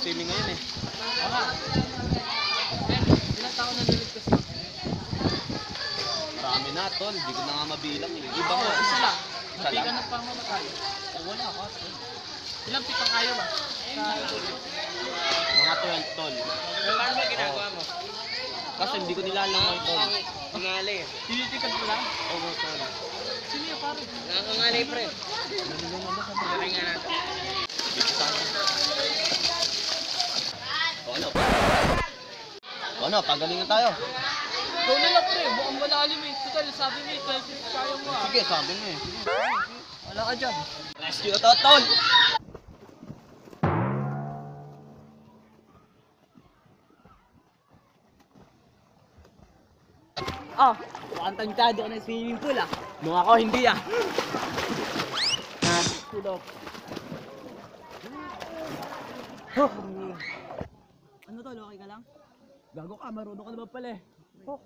swimming ngayon eh. Tama. Ilang taon na niligtas mo? Marami na tol, hindi ko na nga mabilang eh. Iba Oo, mo. isa lang. Isa Hindi ka lang? na pamamatay. Wala ka. Ilang pitang kaya ba? Mga 12 tol. Paano ba ginagawa mo? Kasi hindi ko nilalangoy tol. Pangali. Tinitikad mo lang? Oo tol. Sino yung pare? Nakangali, pre. Galing nga natin. O ano? O ano, pagalingan tayo. Ikaw na lang pre, mukhang malalim eh. Total, sabi mo eh, 12 feet kaya mo ah. Sige, sabi mo eh. Wala ka dyan. Rescue to tol! Ah, mukhang tantado ka ng swimming pool ah. Mukha ko hindi ah. Tulog. Huh. Ano tol, okay ka lang? Gago ka, marunong ka naman pala eh. Oh.